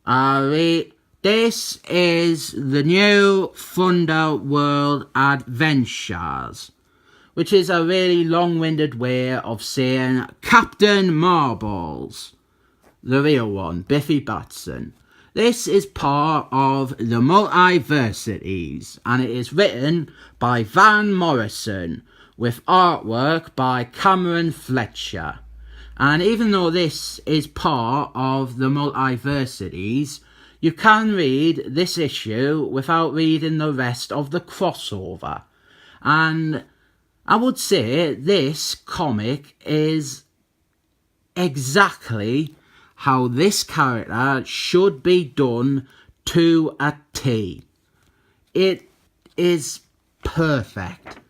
This is the new Thunderworld Adventures, which is a really long-winded way of saying Captain Marbles, the real one, Biffy Batson. This is part of the Multiversities, and it is written by Morrison, with artwork by Cameron Fletcher. And even though this is part of the Multiversities, you can read this issue without reading the rest of the crossover. And I would say this comic is exactly how this character should be done to a T. It is perfect.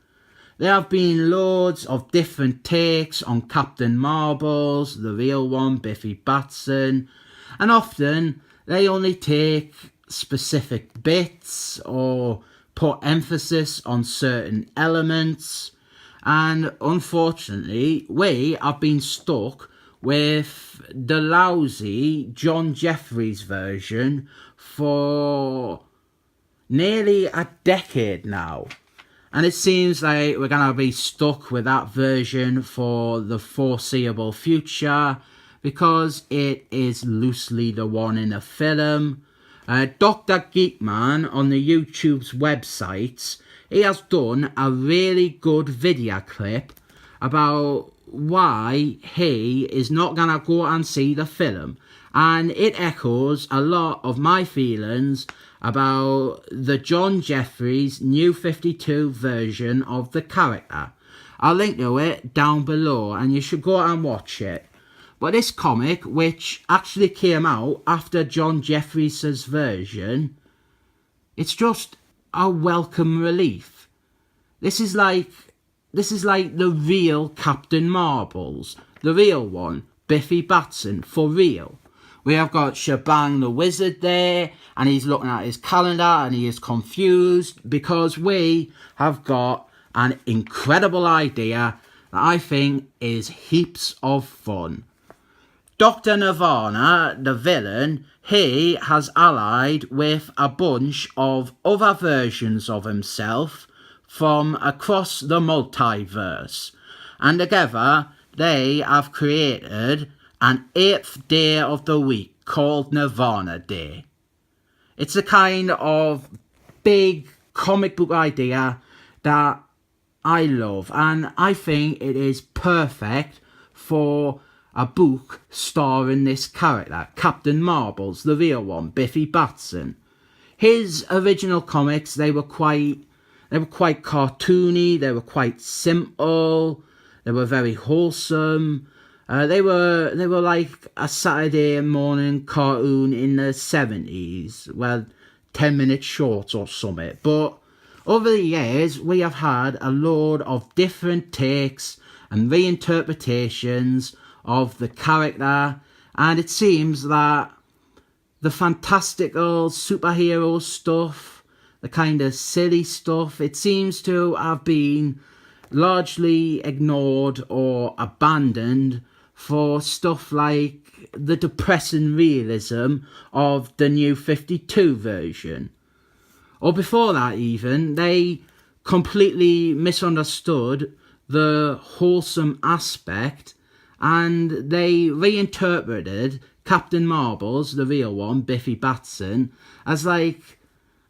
There have been loads of different takes on Captain Marbles, the real one, Biffy Batson, and often they only take specific bits or put emphasis on certain elements, and unfortunately we have been stuck with the lousy John Jeffries version for nearly a decade now. And it seems like we're going to be stuck with that version for the foreseeable future, because it is loosely the one in the film. Dr. Geekman on the YouTube's websites, he has done a really good video clip about why he is not going to go and see the film. And it echoes a lot of my feelings about the John Jeffries New 52 version of the character. I'll link to it down below and you should go and watch it. But this comic, which actually came out after John Jeffries' version, it's just a welcome relief. This is like the real Captain Marbles, the real one, Biffy Batson, for real. We have got Shazam the Wizard there, and he's looking at his calendar and he is confused because we have got an incredible idea that I think is heaps of fun. Dr. Nirvana, the villain, he has allied with a bunch of other versions of himself from across the multiverse, and together they have created an 8th day of the week called Nirvana Day. It's a kind of big comic book idea that I love, and I think it is perfect for a book starring this character, Captain Marbles, the real one, Biffy Batson. His original comics, they were quite cartoony, they were quite simple, they were very wholesome. They were like a Saturday morning cartoon in the 70s, well, 10-minute shorts or something. But over the years, we have had a load of different takes and reinterpretations of the character, and it seems that the fantastical superhero stuff, the kind of silly stuff, it seems to have been largely ignored or abandoned for stuff like the depressing realism of the New 52 version. Or before that even, they completely misunderstood the wholesome aspect and they reinterpreted Captain Marbles, the real one, Biffy Batson, as like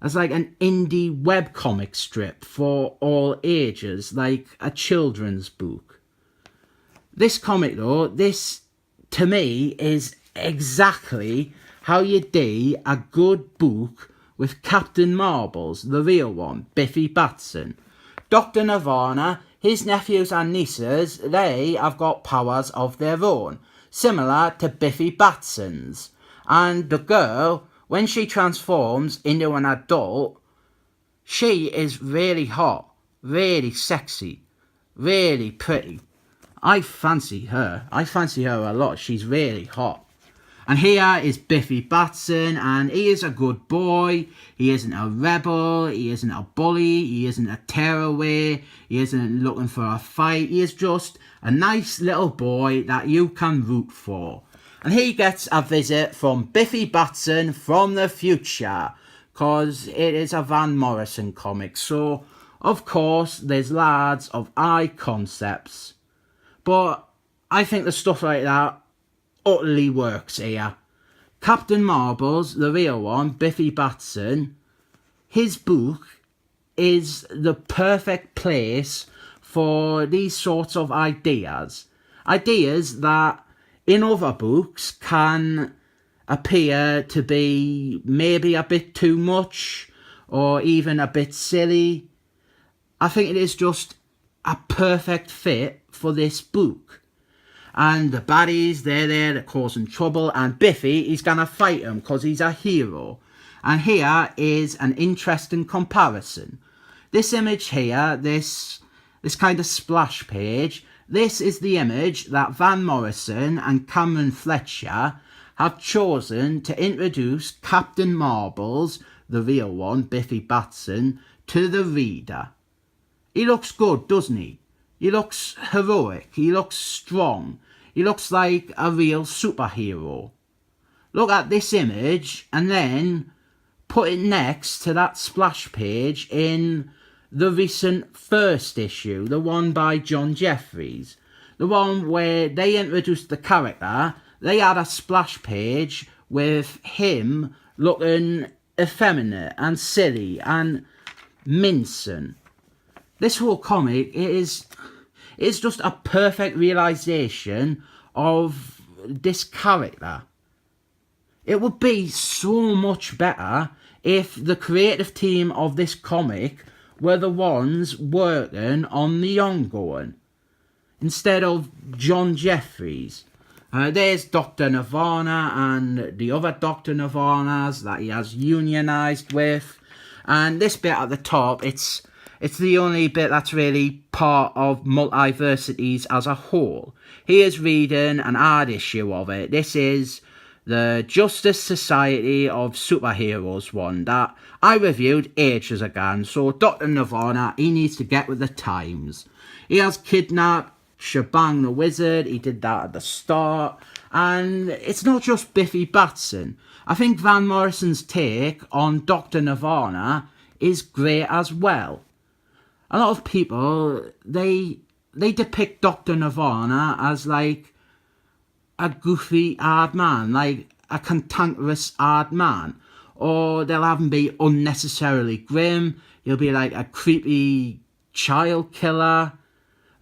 an indie webcomic strip for all ages, like a children's book. This comic though, this to me is exactly how you do a good book with Captain Marbles, the real one, Biffy Batson. Dr. Nirvana, his nephews and nieces, they have got powers of their own, similar to Biffy Batson's. And the girl, when she transforms into an adult, she is really hot, really sexy, really pretty. I fancy her a lot. She's really hot. And here is Biffy Batson, and he is a good boy. He isn't a rebel, he isn't a bully, he isn't a tearaway, he isn't looking for a fight. He is just a nice little boy that you can root for. And he gets a visit from Biffy Batson from the future, because it is a Van Morrison comic. So, of course, there's loads of eye concepts. But I think the stuff like that utterly works here. Captain Marbles, the real one, Biffy Batson, his book is the perfect place for these sorts of ideas. Ideas that in other books can appear to be maybe a bit too much or even a bit silly. I think it is just a perfect fit for this book. And the baddies, they're there, they're causing trouble, and Biffy, he's gonna fight them because he's a hero. And here is an interesting comparison. This image here, this kind of splash page, this is the image that Van Morrison and Cameron Fletcher have chosen to introduce Captain Marbles, the real one, Biffy Batson, to the reader. He looks good, doesn't he? He looks heroic, he looks strong, he looks like a real superhero. Look at this image and then put it next to that splash page in the recent first issue, the one by John Jeffries, the one where they introduced the character. They had a splash page with him looking effeminate and silly and mincing. This whole comic is just a perfect realisation of this character. It would be so much better if the creative team of this comic were the ones working on the ongoing, instead of John Jeffries. There's Dr. Nirvana and the other Dr. Nirvanas that he has unionised with. And this bit at the top, it's the only bit that's really part of Multiversities as a whole. He is reading an ad issue of it. This is the Justice Society of Superheroes one that I reviewed ages ago. So Dr. Nirvana, he needs to get with the times. He has kidnapped Shazam the Wizard. He did that at the start. And it's not just Biffy Batson. I think Van Morrison's take on Dr. Nirvana is great as well. A lot of people, they depict Dr. Nirvana as like a goofy hard man, like a cantankerous hard man. Or they'll have him be unnecessarily grim. He'll be like a creepy child killer.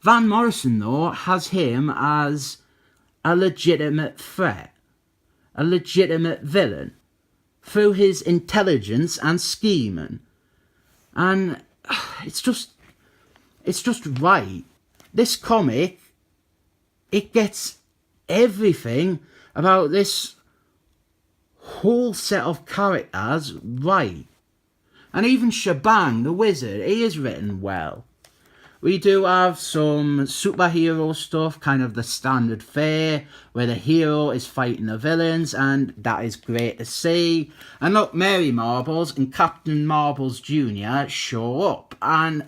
Van Morrison, though, has him as a legitimate threat, a legitimate villain, through his intelligence and scheming. And it's just right. This comic, it gets everything about this whole set of characters right. And even Shazam the Wizard, he is written well. We do have some superhero stuff, kind of the standard fare, where the hero is fighting the villains, and that is great to see. And look, Mary Marbles and Captain Marbles Jr. show up, and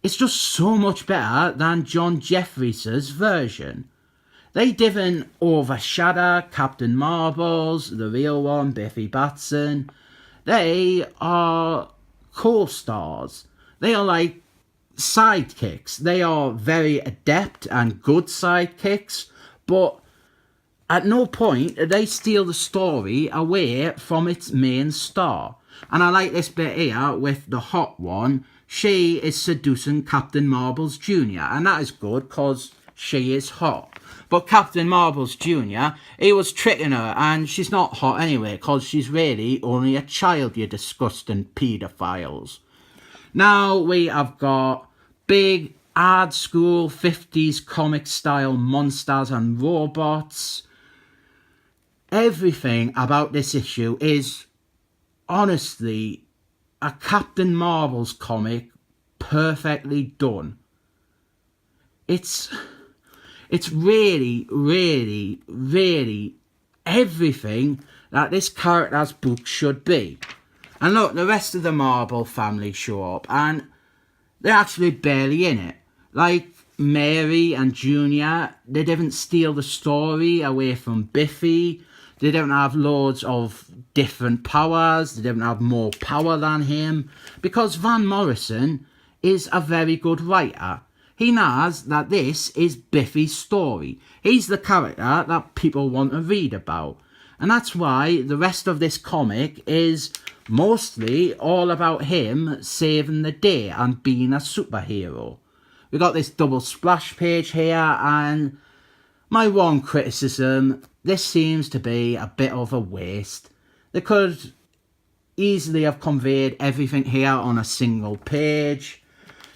it's just so much better than John Jeffries' version. They didn't overshadow Captain Marbles, the real one, Biffy Batson. They are co-stars. They are like sidekicks. They are very adept and good sidekicks, but at no point do they steal the story away from its main star. And I like this bit here with the hot one. She is seducing Captain Marbles Jr. and that is good because she is hot. But Captain Marbles Jr., he was tricking her, and she's not hot anyway because she's really only a child, you disgusting paedophiles. Now we have got big old school 50s comic style monsters and robots. Everything about this issue is honestly a Captain Marvel's comic perfectly done. It's really, really, really everything that this character's book should be. And look, the rest of the Marvel family show up and they're actually barely in it. Like, Mary and Junior, they didn't steal the story away from Biffy. They don't have loads of different powers. They don't have more power than him. Because Van Morrison is a very good writer. He knows that this is Biffy's story. He's the character that people want to read about. And that's why the rest of this comic is mostly all about him saving the day and being a superhero. We got this double splash page here, and my one criticism, this seems to be a bit of a waste. They could easily have conveyed everything here on a single page.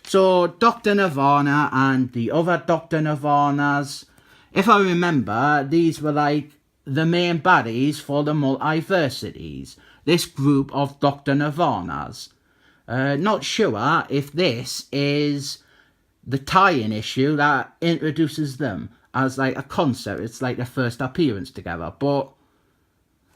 So Dr. Nirvana and the other Dr. Nirvanas, if I remember, these were like the main baddies for the multiversities, this group of Dr. Nirvanas. Not sure if this is the tie-in issue that introduces them as like a concept. It's like their first appearance together. But,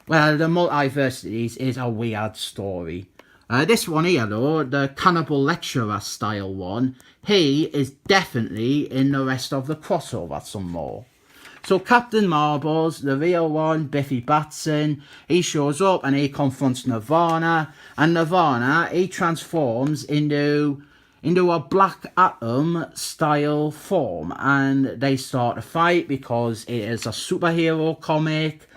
well, the multiversities is a weird story. This one here, though, the Cannibal Lecturer style one, he is definitely in the rest of the crossover some more. So Captain Marbles, the real one, Biffy Batson, he shows up and he confronts Nirvana. And Nirvana, he transforms into a Black Atom style form, and they start a fight because it is a superhero comic.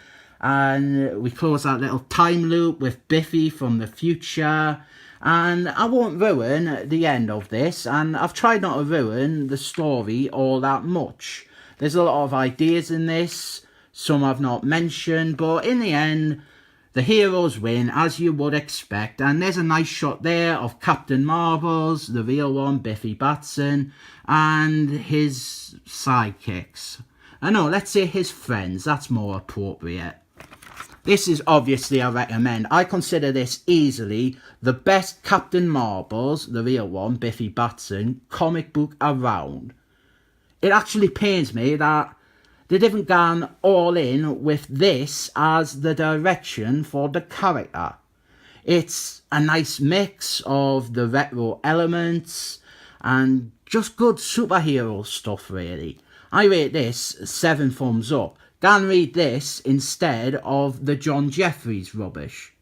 And we close that little time loop with Biffy from the future. And I won't ruin the end of this, and I've tried not to ruin the story all that much. There's a lot of ideas in this, some I've not mentioned, but in the end, the heroes win, as you would expect. And there's a nice shot there of Captain Marbles, the real one, Biffy Batson, and his sidekicks. No, let's say his friends, that's more appropriate. This is obviously a recommend. I consider this easily the best Captain Marbles, the real one, Biffy Batson, comic book around. It actually pains me that they didn't go all in with this as the direction for the character. It's a nice mix of the retro elements and just good superhero stuff, really. I rate this 7 thumbs up. Go and read this instead of the John Jeffries rubbish.